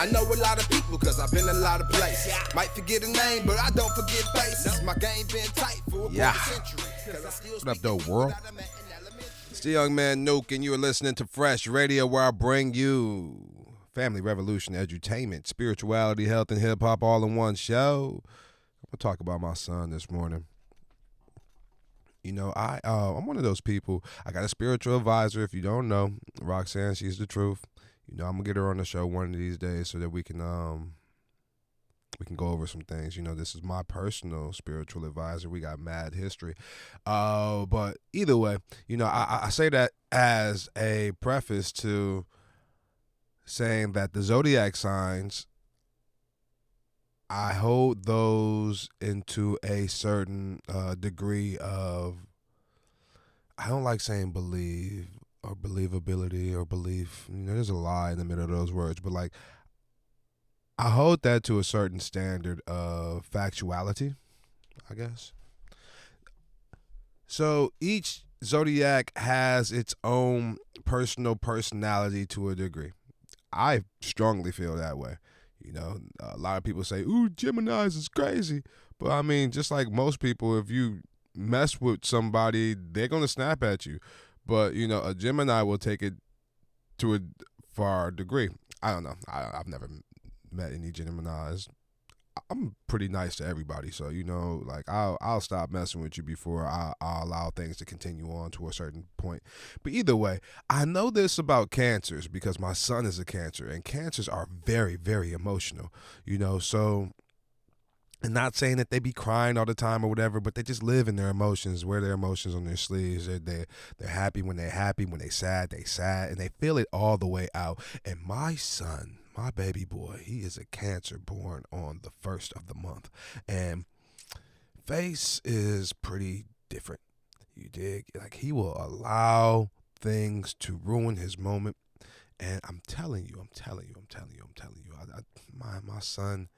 I know a lot of people cause I've been a lot of places. Might forget a name, but I don't forget faces. My game been tight for a quarter century. What up, though, world? It's the young man Nuke, and you are listening to Fresh Radio, where I bring you family revolution, edutainment, spirituality, health, and hip-hop all in one show. I'm going to talk about my son this morning. You know, I'm one of those people. I got a spiritual advisor. If you don't know, Roxanne, she's the truth. You know, I'm going to get her on the show one of these days so that we can go over some things. You know, this is my personal spiritual advisor. We got mad history. But either way, you know, I say that as a preface to saying that the zodiac signs, I hold those into a certain degree of, I don't like saying believe or believability or belief. You know, there's a lie in the middle of those words, but like, I hold that to a certain standard of factuality, I guess. So each zodiac has its own personal personality to a degree. I strongly feel that way. You know, a lot of people say, ooh, Geminis is crazy. But I mean, just like most people, if you mess with somebody, they're going to snap at you. But, you know, a Gemini will take it to a far degree. I don't know. I've never met any Geminis. I'm pretty nice to everybody, so you know, like I'll stop messing with you before I'll allow things to continue on to a certain point. But either way, I know this about cancers because my son is a cancer, and cancers are very, very emotional. You know, so, and not saying that they be crying all the time or whatever, but they just live in their emotions, wear their emotions on their sleeves. They're happy when they're happy, when they're sad, and they feel it all the way out. And my son, my baby boy, he is a Cancer born on the 1st of the month. And face is pretty different. You dig? Like, he will allow things to ruin his moment. And I'm telling you, my son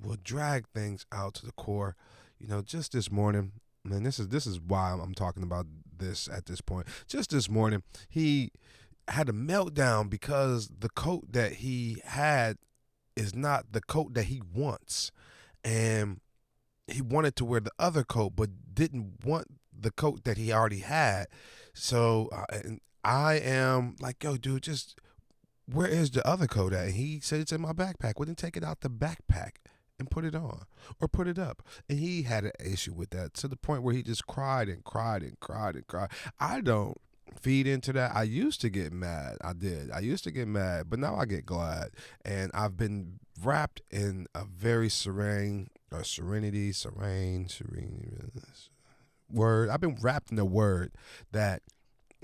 will drag things out to the core. You know, just this morning, and this is why I'm talking about this at this point. Just this morning, he had a meltdown because the coat that he had is not the coat that he wants. And he wanted to wear the other coat, but didn't want the coat that he already had. So and I am like, yo, dude, just where is the other coat at? And he said, it's in my backpack. Well, then take it out the backpack and put it on or put it up. And he had an issue with that to the point where he just cried and cried and cried and cried. I don't feed into that. I used to get mad. I used to get mad, but now I get glad. And I've been wrapped in a very serene word. I've been wrapped in a word that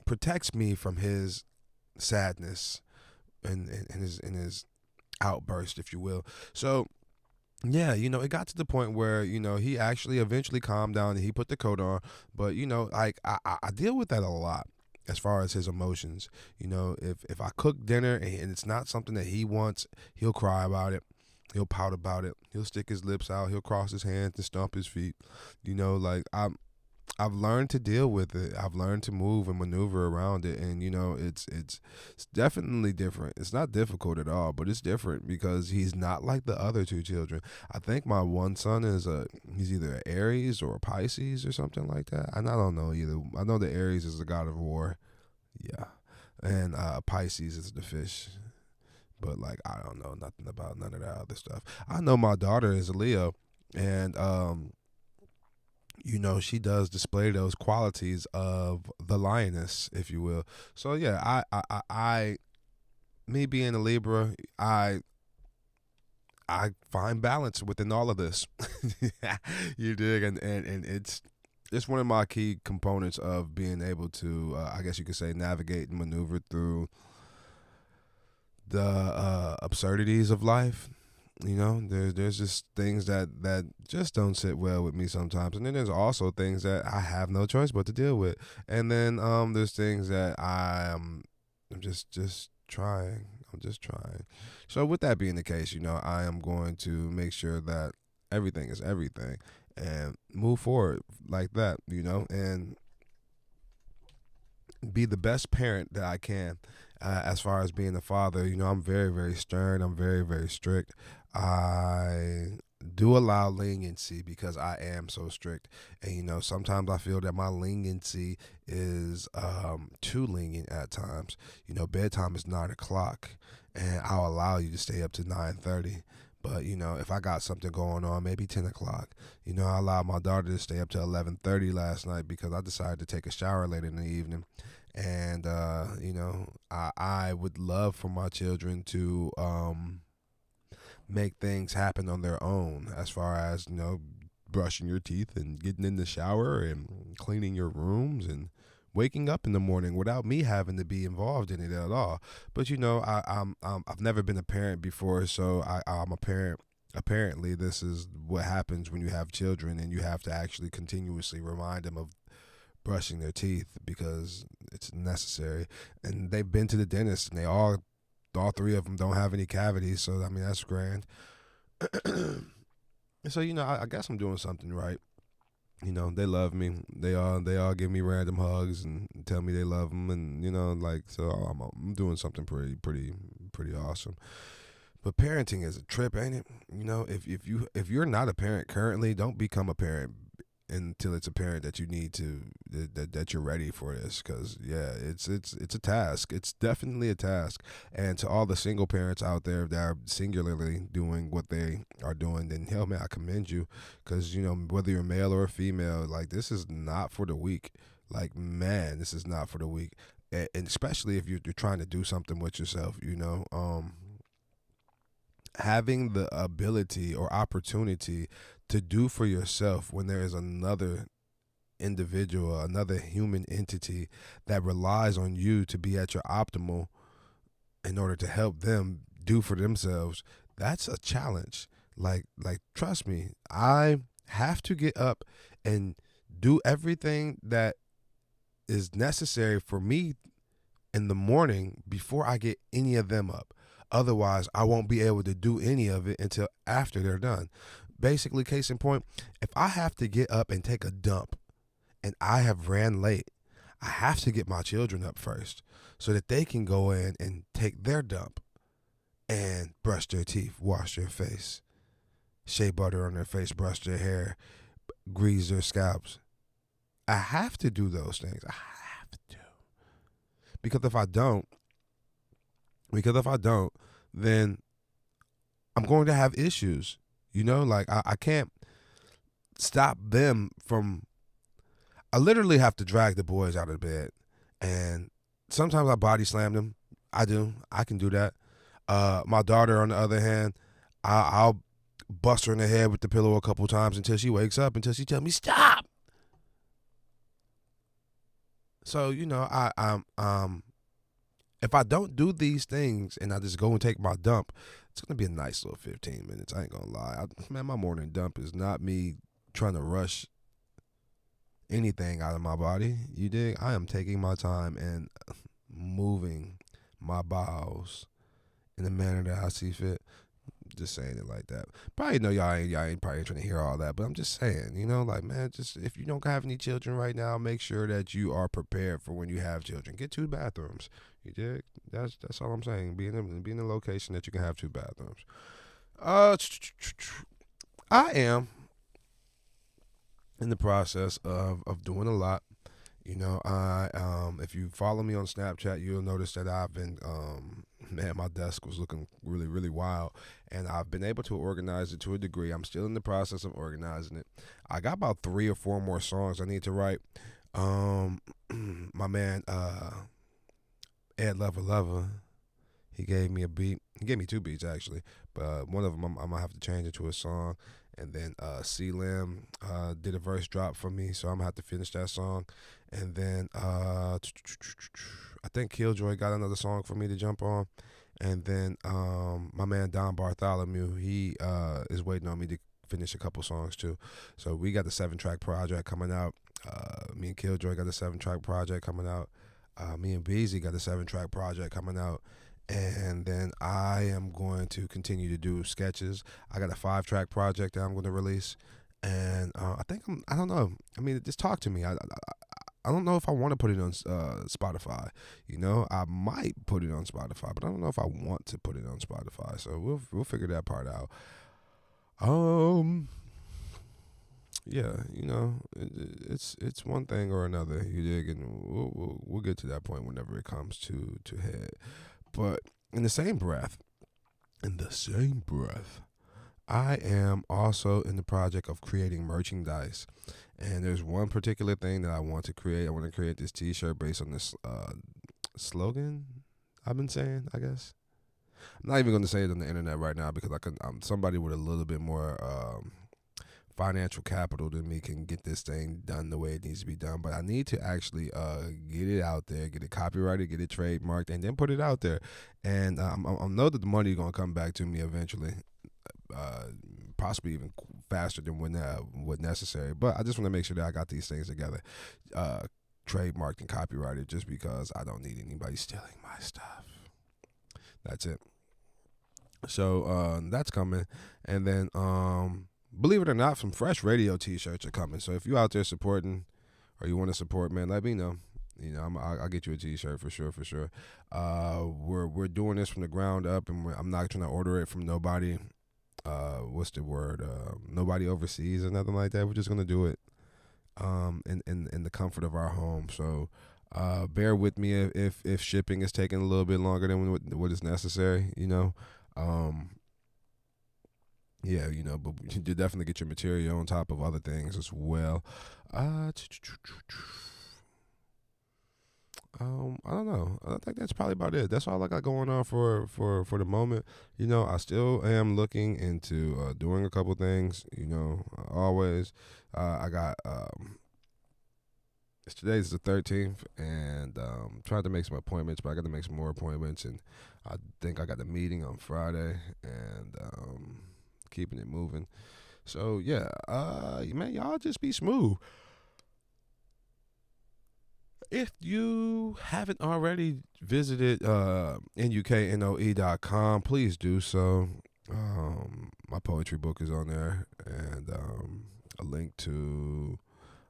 protects me from his sadness and his outburst, if you will. So yeah, you know, it got to the point where, you know, he actually eventually calmed down and he put the coat on. But, you know, like I deal with that a lot as far as his emotions. You know, if I cook dinner and it's not something that he wants, he'll cry about it. He'll pout about it. He'll stick his lips out. He'll cross his hands and stomp his feet. You know, like I've learned to deal with it. I've learned to move and maneuver around it. And, you know, it's definitely different. It's not difficult at all, but it's different because he's not like the other two children. I think my one son he's either an Aries or a Pisces or something like that. And I don't know either. I know the Aries is the god of war. Yeah. And Pisces is the fish. But, like, I don't know nothing about none of that other stuff. I know my daughter is a Leo. And, you know, she does display those qualities of the lioness, if you will. So yeah, I me being a Libra, I find balance within all of this. You dig, and it's one of my key components of being able to, I guess you could say, navigate and maneuver through the absurdities of life. You know, there's just things that just don't sit well with me sometimes. And then there's also things that I have no choice but to deal with. And then there's things that I'm just trying. I'm just trying. So with that being the case, you know, I am going to make sure that everything is everything and move forward like that, you know, and be the best parent that I can as far as being a father, I'm very, very stern. I'm very, very strict. I do allow leniency because I am so strict. And, sometimes I feel that my leniency is too lenient at times. Bedtime is 9 o'clock, and I'll allow you to stay up to 9:30. But, if I got something going on, maybe 10 o'clock. I allowed my daughter to stay up to 11:30 last night because I decided to take a shower later in the evening. And, I would love for my children to make things happen on their own as far as, brushing your teeth and getting in the shower and cleaning your rooms and waking up in the morning without me having to be involved in it at all. But I've never been a parent before, so I'm a parent. Apparently, this is what happens when you have children, and you have to actually continuously remind them of brushing their teeth because it's necessary. And they've been to the dentist, and all three of them don't have any cavities. So that's grand. So I guess I'm doing something right. They love me. They all give me random hugs and tell me they love them, and so I'm doing something pretty awesome. But parenting is a trip, ain't it? If you're not a parent currently, don't become a parent until it's apparent that you need to that you're ready for this, because it's a task. It's definitely a task. And to all the single parents out there that are singularly doing what they are doing, then hell man, I commend you, because whether you're male or female, like, this is not for the weak. Like, man, this is not for the weak. And especially if you're trying to do something with yourself, having the ability or opportunity to do for yourself when there is another individual, another human entity that relies on you to be at your optimal in order to help them do for themselves, that's a challenge. Like trust me, I have to get up and do everything that is necessary for me in the morning before I get any of them up. Otherwise, I won't be able to do any of it until after they're done. Basically, case in point, if I have to get up and take a dump and I have ran late, I have to get my children up first so that they can go in and take their dump and brush their teeth, wash their face, shea butter on their face, brush their hair, grease their scalps. I have to do those things. I have to. Because if I don't, then I'm going to have issues. I can't stop them from, I literally have to drag the boys out of bed. And sometimes I body slam them. I can do that. My daughter, on the other hand, I'll bust her in the head with the pillow a couple times until she wakes up, until she tells me, stop. So, if I don't do these things and I just go and take my dump, it's going to be a nice little 15 minutes. I ain't going to lie. Man, my morning dump is not me trying to rush anything out of my body. You dig? I am taking my time and moving my bowels in the manner that I see fit. Just saying it like that. Probably know y'all ain't probably trying to hear all that, but I'm just saying, man, just if you don't have any children right now, make sure that you are prepared for when you have children. Get 2 bathrooms. You dig? That's all I'm saying. Be in a location that you can have 2 bathrooms. I am in the process of doing a lot. If you follow me on Snapchat, you'll notice that I've been, my desk was looking really, really wild, and I've been able to organize it to a degree. I'm still in the process of organizing it. I got about 3 or 4 more songs I need to write. My man, Ed Lover, he gave me a beat. He gave me 2 beats, actually, but one of them I'm going to have to change into a song. And then C-Lim did a verse drop for me, so I'm going to have to finish that song. And then I think Killjoy got another song for me to jump on. And then my man Don Bartholomew, he is waiting on me to finish a couple songs too. So we got the 7-track project coming out. Me and Killjoy got a 7-track project coming out. Me and Beezy got a 7-track project coming out. And then I am going to continue to do sketches. I got a 5-track project that I'm going to release. And I don't know. I mean, just talk to me. I don't know if I want to put it on Spotify. You know, I might put it on Spotify, but I don't know if I want to put it on Spotify. So we'll figure that part out. Yeah, you know, it's one thing or another. You dig, and we'll get to that point whenever it comes to head. But in the same breath, I am also in the project of creating merchandise. And there's one particular thing that I want to create. I want to create this T-shirt based on this slogan I've been saying, I guess. I'm not even going to say it on the internet right now because I'm somebody with a little bit more financial capital than me can get this thing done the way it needs to be done. But I need to actually get it out there, get it copyrighted, get it trademarked, and then put it out there. And I know that the money is going to come back to me eventually, possibly even faster than what necessary. But I just want to make sure that I got these things together, trademarked and copyrighted, just because I don't need anybody stealing my stuff. That's it. So that's coming. And then believe it or not, some FRESHH Radio T-shirts are coming. So if you out there supporting, or you want to support, man, let me know. You know, I'll get you a T-shirt for sure. We're doing this from the ground up, and I'm not trying to order it from nobody. What's the word? Nobody overseas or nothing like that. We're just gonna do it, in the comfort of our home. So, bear with me if shipping is taking a little bit longer than what is necessary. You know. Yeah, you know, but you definitely get your material on top of other things as well. I don't know. I think that's probably about it. That's all I got going on for the moment. You know, I still am looking into doing a couple things. You know, always. I got today's the 13th, and trying to make some appointments, but I got to make some more appointments, and I think I got a meeting on Friday, and keeping it moving. So yeah, man, y'all just be smooth. If you haven't already visited NUKNOE.com, please do so. My poetry book is on there, and a link to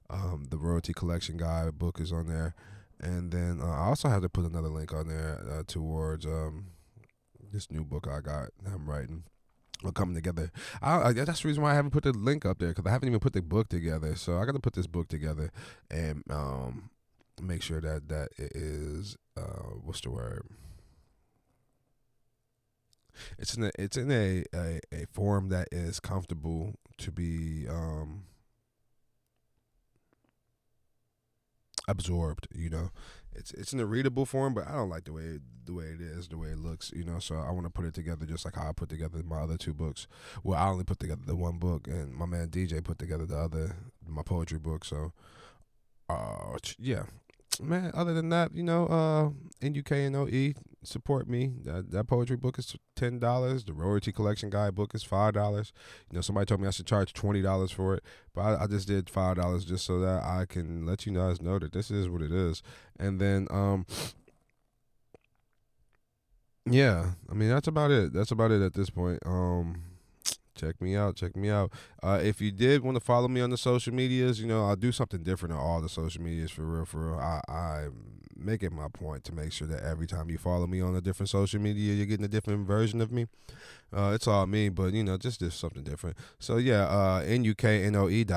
the Royalty Collection Guide book is on there. And then I also have to put another link on there towards this new book I got that I'm writing. We're coming together. That's the reason why I haven't put the link up there, because I haven't even put the book together. So I got to put this book together and make sure that it is what's the word? It's in a form that is comfortable to be absorbed. You know, it's in a readable form, but I don't like the way it is, the way it looks. You know, so I want to put it together just like how I put together my other two books. Well, I only put together the one book, and my man DJ put together my poetry book. So, yeah. Man, other than that, you know, NUKNOE, support me. That poetry book is $10. The Royalty Collection Guide book is $5. You know, somebody told me I should charge $20 for it, but I just did $5 just so that I can let you guys know that this is what it is. And then, yeah, I mean, that's about it. That's about it at this point. Check me out. If you did want to follow me on the social medias, you know, I'll do something different on all the social medias for real. I make it my point to make sure that every time you follow me on a different social media, you're getting a different version of me. It's all me, but, you know, just something different. So, yeah, NUKNOE.LINK.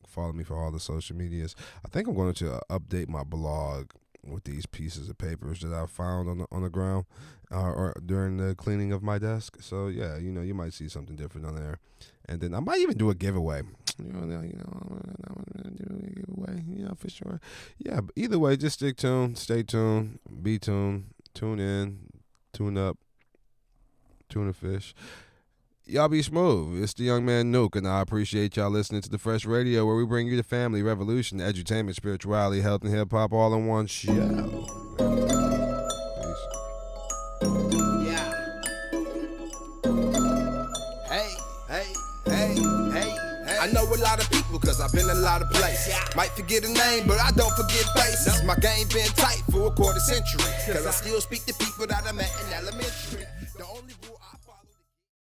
Follow me for all the social medias. I think I'm going to update my blog with these pieces of papers that I found on the ground or during the cleaning of my desk. So yeah, you know, you might see something different on there, and then I might even do a giveaway. You know, I'm gonna do a giveaway. Yeah, for sure. Yeah, but either way, just stay tuned, be tuned, tune in, tune up, tuna fish. Y'all be smooth. It's the young man Nuke, and I appreciate y'all listening to the FRESHH Radio, where we bring you the family revolution, edutainment, spirituality, health, and hip-hop all in one show. Peace. Yeah. Hey. I know a lot of people, cause I've been a lot of places. Might forget a name, but I don't forget faces. My game been tight for a quarter century, cause I still speak to people that I met in elementary.